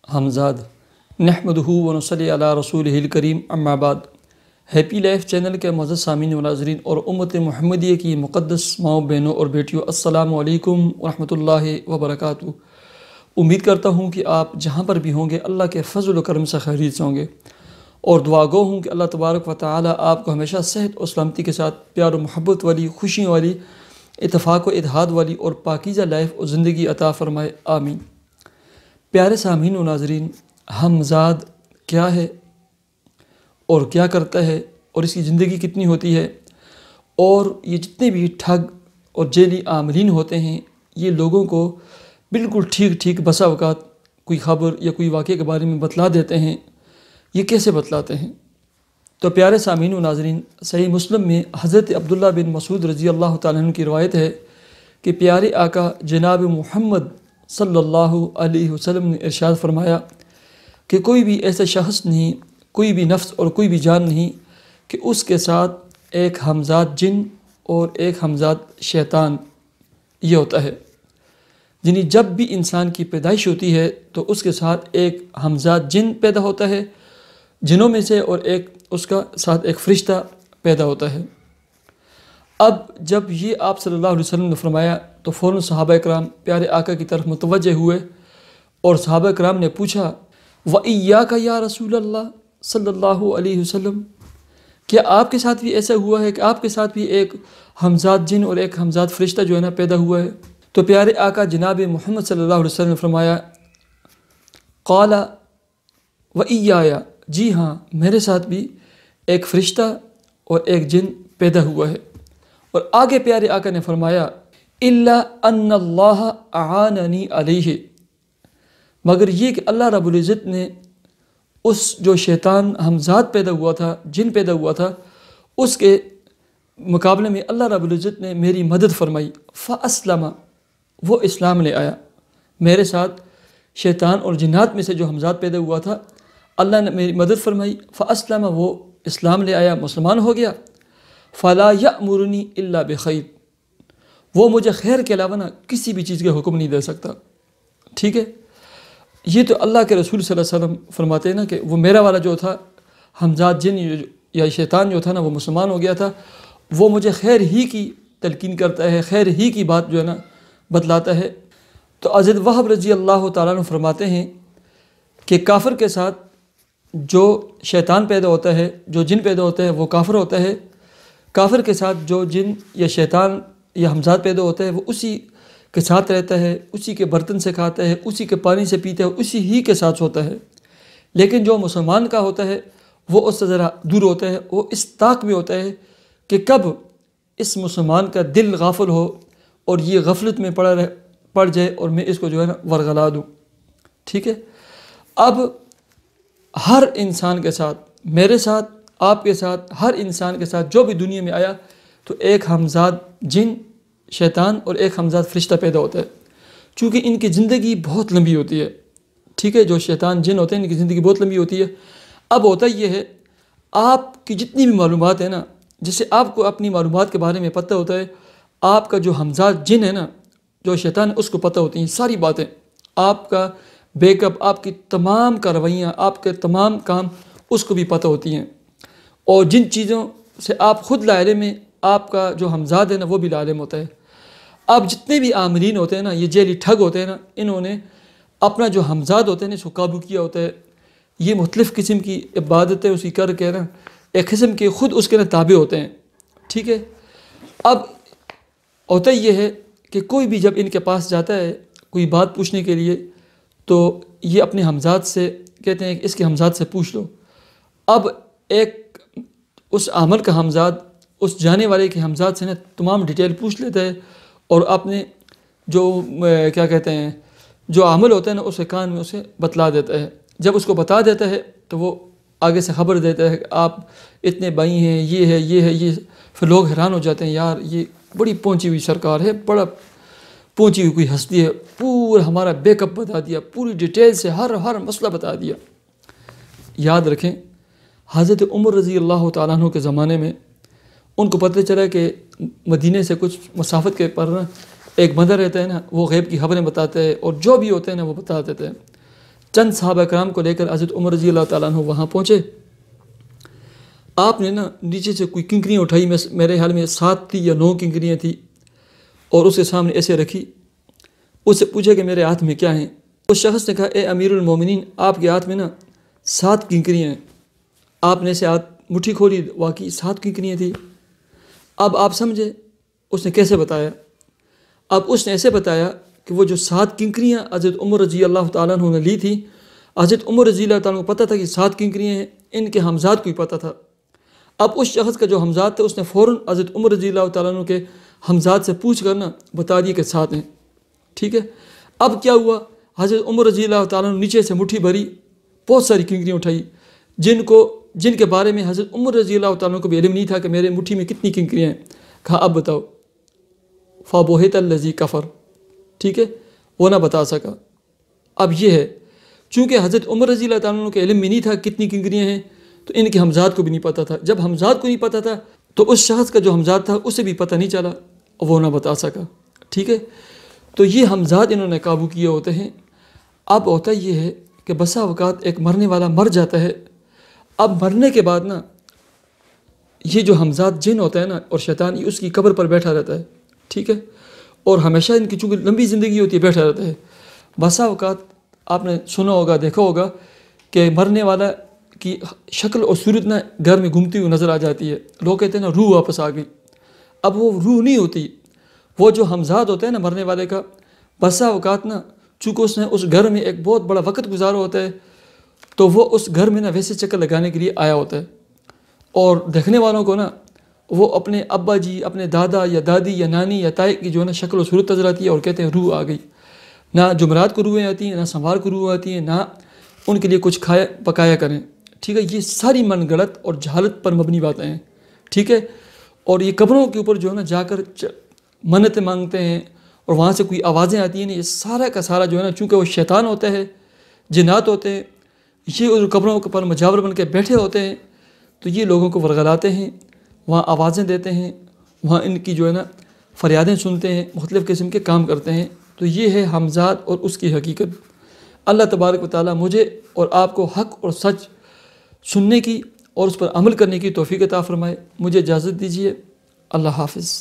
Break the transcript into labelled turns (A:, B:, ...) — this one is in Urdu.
A: حمزاد نحمدہ ونصلی علی رسولہ الکریم اما بعد۔ ہیپی لائف چینل کے معزز سامعین و ناظرین اور امت محمدیہ کی مقدس ماؤں بہنوں اور بیٹیوں، السلام علیکم ورحمۃ اللہ وبرکاتہ۔ امید کرتا ہوں کہ آپ جہاں پر بھی ہوں گے اللہ کے فضل و کرم سے خیریت سے ہوں گے، اور دعا گو ہوں کہ اللہ تبارک و تعالی آپ کو ہمیشہ صحت اور سلامتی کے ساتھ پیار و محبت والی، خوشیوں والی، اتفاق و اتحاد والی اور پاکیزہ لائف اور زندگی عطا فرمائے، آمین۔ پیارے سامعین و ناظرین، حمزاد کیا ہے اور کیا کرتا ہے اور اس کی زندگی کتنی ہوتی ہے، اور یہ جتنے بھی ٹھگ اور جعلی عاملین ہوتے ہیں یہ لوگوں کو بالکل ٹھیک بسا اوقات کوئی خبر یا کوئی واقعے کے بارے میں بتلا دیتے ہیں۔ یہ کیسے بتلاتے ہیں؟ تو پیارے سامعین و ناظرین، صحیح مسلم میں حضرت عبداللہ بن مسعود رضی اللہ تعالیٰ عنہ کی روایت ہے کہ پیارے آقا جناب محمد صلی اللہ علیہ وسلم نے ارشاد فرمایا کہ کوئی بھی ایسا شخص نہیں، کوئی بھی نفس اور کوئی بھی جان نہیں کہ اس کے ساتھ ایک حمزاد جن اور ایک حمزاد شیطان یہ ہوتا ہے۔ یعنی جب بھی انسان کی پیدائش ہوتی ہے تو اس کے ساتھ ایک حمزاد جن پیدا ہوتا ہے جنوں میں سے، اور ایک اس کا ساتھ ایک فرشتہ پیدا ہوتا ہے۔ اب جب یہ آپ صلی اللہ علیہ وسلم نے فرمایا تو فوراً صحابہ کرام پیارے آقا کی طرف متوجہ ہوئے، اور صحابہ کرام نے پوچھا وَإِيَّاكَ یا رسول اللہ صلی اللہ علیہ وسلم، کیا آپ کے ساتھ بھی ایسا ہوا ہے کہ آپ کے ساتھ بھی ایک حمزاد جن اور ایک حمزاد فرشتہ جو ہے نا پیدا ہوا ہے؟ تو پیارے آقا جناب محمد صلی اللہ علیہ وسلم نے فرمایا قال وَإِيَّايَ، جی ہاں میرے ساتھ بھی ایک فرشتہ اور ایک جن پیدا ہوا ہے۔ اور آگے پیارے آقا نے فرمایا إِلَّا أَنَّ اللَّهَ أَعَانَنِي عَلَيْهِ، مگر یہ کہ اللہ رب العزت نے اس جو شیطان حمزاد پیدا ہوا تھا، جن پیدا ہوا تھا، اس کے مقابلے میں اللہ رب العزت نے میری مدد فرمائی، فَأَسْلَمَ، وہ اسلام لے آیا۔ میرے ساتھ شیطان اور جنات میں سے جو حمزاد پیدا ہوا تھا، اللہ نے میری مدد فرمائی، فَأَسْلَمَ، وہ اسلام لے آیا، مسلمان ہو گیا۔ فَلَا يَأْمُرُنِي إِلَّا بِخَيْرٍ، وہ مجھے خیر کے علاوہ کسی بھی چیز کا حکم نہیں دے سکتا۔ ٹھیک ہے، یہ تو اللہ کے رسول صلی اللہ علیہ وسلم فرماتے ہیں نا کہ وہ میرا والا جو تھا حمزاد جن یا شیطان جو تھا نا، وہ مسلمان ہو گیا تھا، وہ مجھے خیر ہی کی تلقین کرتا ہے، خیر ہی کی بات جو ہے نا بتلاتا ہے۔ تو حضرت وہب رضی اللہ تعالیٰ عنہ فرماتے ہیں کہ کافر کے ساتھ جو شیطان پیدا ہوتا ہے، جو جن پیدا ہوتا ہے، وہ کافر ہوتا ہے۔ کافر کے ساتھ جو جن یا شیطان یا حمزاد پیدا ہوتا ہے وہ اسی کے ساتھ رہتا ہے، اسی کے برتن سے کھاتا ہے، اسی کے پانی سے پیتا ہے، اسی ہی کے ساتھ ہوتا ہے۔ لیکن جو مسلمان کا ہوتا ہے وہ اس سے ذرا دور ہوتا ہے، وہ اس طاق میں ہوتا ہے کہ کب اس مسلمان کا دل غافل ہو اور یہ غفلت میں پڑ جائے اور میں اس کو جو ہے نا ورغلا دوں۔ ٹھیک ہے، اب ہر انسان کے ساتھ، میرے ساتھ، آپ کے ساتھ، ہر انسان کے ساتھ جو بھی دنیا میں آیا تو ایک حمزاد جن شیطان اور ایک حمزاد فرشتہ پیدا ہوتا ہے، چونکہ ان کی زندگی بہت لمبی ہوتی ہے۔ ٹھیک ہے، جو شیطان جن ہوتے ہیں ان کی زندگی بہت لمبی ہوتی ہے۔ اب ہوتا یہ ہے، آپ کی جتنی بھی معلومات ہیں نا، جسے آپ کو اپنی معلومات کے بارے میں پتہ ہوتا ہے، آپ کا جو حمزاد جن ہے نا، جو شیطان ہے، اس کو پتہ ہوتی ہیں ساری باتیں، آپ کا بیک اپ، آپ کی تمام کارروائیاں، آپ کے تمام کام اس کو بھی پتہ ہوتی ہیں، اور جن چیزوں سے آپ خود لاعلم ہیں آپ کا جو حمزاد ہے نا وہ بھی لاعلم ہوتا ہے۔ اب جتنے بھی عاملین ہوتے ہیں نا، یہ جعلی ٹھگ ہوتے ہیں نا، انہوں نے اپنا جو حمزاد ہوتے ہیں نا اس کو قابو کیا ہوتا ہے۔ یہ مختلف قسم کی عبادتیں اسی کر کے نا ایک قسم کے خود اس کے نا تابع ہوتے ہیں۔ ٹھیک ہے، اب ہوتا یہ ہے کہ کوئی بھی جب ان کے پاس جاتا ہے کوئی بات پوچھنے کے لیے تو یہ اپنے حمزاد سے کہتے ہیں کہ اس کے حمزاد سے پوچھ لو۔ اب ایک اس عامل کا حمزاد اس جانے والے کے حمزاد سے نا تمام ڈیٹیل پوچھ لیتا ہے، اور اپنے جو کیا کہتے ہیں جو عامل ہوتا ہے نا اس کے کان میں اسے بتلا دیتا ہے۔ جب اس کو بتا دیتا ہے تو وہ آگے سے خبر دیتا ہے کہ آپ اتنے بھائی ہیں، یہ ہے یہ ہے یہ، پھر لوگ حیران ہو جاتے ہیں، یار یہ بڑی پہنچی ہوئی سرکار ہے، بڑا پہنچی ہوئی کوئی ہستی ہے، پورا ہمارا بیک اپ بتا دیا، پوری ڈیٹیل سے ہر مسئلہ بتا دیا۔ یاد رکھیں حضرت عمر رضی اللہ تعالیٰ عنہ کے زمانے میں ان کو پتہ چلا کہ مدینے سے کچھ مسافت کے پر ایک بندہ رہتا ہے نا، وہ غیب کی خبریں بتاتا ہے اور جو بھی ہوتے ہیں نا وہ بتا دیتے ہیں۔ چند صحابہ کرام کو لے کر حضرت عمر رضی اللہ تعالیٰ عنہ وہاں پہنچے۔ آپ نے نا نیچے سے کوئی کنکریاں اٹھائی، میرے خیال میں 7 تھی یا 9 کنکریاں تھی، اور اس کے سامنے ایسے رکھی۔ اس سے پوچھا کہ میرے ہاتھ میں کیا ہیں؟ اس شخص نے کہا اے امیر المومنین، آپ کے ہاتھ میں نا 7 کنکریاں ہیں۔ آپ نے اسے ہاتھ مٹھی کھولی، واقعی 7 کنکریاں تھیں۔ اب آپ سمجھے اس نے کیسے بتایا؟ اب اس نے ایسے بتایا کہ وہ جو 7 کنکریاں حضرت عمر رضی اللہ تعالیٰ عنہ نے لی تھی، حضرت عمر رضی اللہ تعالیٰ عنہ کو پتہ تھا کہ 7 کنکریاں ہیں، ان کے حمزاد کو ہی پتہ تھا۔ اب اس شخص کا جو حمزاد تھا اس نے فوراً حضرت عمر رضی اللہ تعالیٰ عنہ کے حمزاد سے پوچھ کر نا بتا دیا کہ 7 ہیں، ٹھیک ہے۔ اب کیا ہوا؟ حضرت عمر رضی اللہ تعالیٰ عنہ نیچے سے مٹھی بھری، بہت ساری کنکریاں اٹھائی، جن کے بارے میں حضرت عمر رضی اللہ تعالیٰ عنہ کو بھی علم نہیں تھا کہ میرے مٹھی میں کتنی کنکریاں ہیں۔ کہا اب بتاؤ، فَبُہِتَ الَّذِي كَفَرَ، ٹھیک ہے، وہ نہ بتا سکا۔ اب یہ ہے، چونکہ حضرت عمر رضی اللہ تعالیٰ عنہ کے علم میں نہیں تھا کتنی کنکریاں ہیں، تو ان کے حمزاد کو بھی نہیں پتہ تھا۔ جب حمزاد کو نہیں پتہ تھا تو اس شخص کا جو حمزاد تھا اسے بھی پتہ نہیں چلا، وہ نہ بتا سکا، ٹھیک ہے۔ تو یہ حمزاد انہوں نے قابو کیے ہوتے ہیں۔ اب ہوتا یہ ہے کہ بسا اوقات ایک مرنے والا مر جاتا ہے، اب مرنے کے بعد نا یہ جو حمزاد جن ہوتا ہے نا اور شیطان، یہ اس کی قبر پر بیٹھا رہتا ہے، ٹھیک ہے، اور ہمیشہ ان کی چونکہ لمبی زندگی ہوتی ہے بیٹھا رہتا ہے۔ بسا اوقات آپ نے سنا ہوگا، دیکھا ہوگا کہ مرنے والا کی شکل اور صورت نا گھر میں گھومتی ہوئی نظر آ جاتی ہے، لوگ کہتے ہیں نا روح واپس آ گئی۔ اب وہ روح نہیں ہوتی، وہ جو حمزاد ہوتا ہے نا مرنے والے کا، بسا اوقات نا چونکہ اس نے اس گھر میں ایک بہت بڑا وقت گزارا ہوتا ہے، تو وہ اس گھر میں نا ویسے چکر لگانے کے لیے آیا ہوتا ہے، اور دیکھنے والوں کو نا وہ اپنے ابا جی، اپنے دادا یا دادی یا نانی یا تائی کی جو ہے نا شکل و صورت نظر آتی ہے، اور کہتے ہیں روح آ گئی۔ نہ جمعرات کو روحیں آتی ہیں، نہ سموار کو روح آتی ہیں، نہ ان کے لیے کچھ پکایا کریں، ٹھیک ہے۔ یہ ساری من گڑت اور جہالت پر مبنی باتیں ہیں، ٹھیک ہے۔ اور یہ قبروں کے اوپر جو ہے نا جا کر منتیں مانگتے ہیں، اور وہاں سے کوئی آوازیں آتی ہیں، یہ سارا کا سارا جو ہے نا چونکہ وہ شیطان ہوتا ہے، جنات ہوتے ہیں، یہ اس قبروں کے پر مجاور بن کے بیٹھے ہوتے ہیں، تو یہ لوگوں کو ورغلاتے ہیں، وہاں آوازیں دیتے ہیں، وہاں ان کی جو ہے نا فریادیں سنتے ہیں، مختلف قسم کے کام کرتے ہیں۔ تو یہ ہے حمزاد اور اس کی حقیقت۔ اللہ تبارک و تعالیٰ مجھے اور آپ کو حق اور سچ سننے کی اور اس پر عمل کرنے کی توفیق عطا فرمائے۔ مجھے اجازت دیجیے، اللہ حافظ۔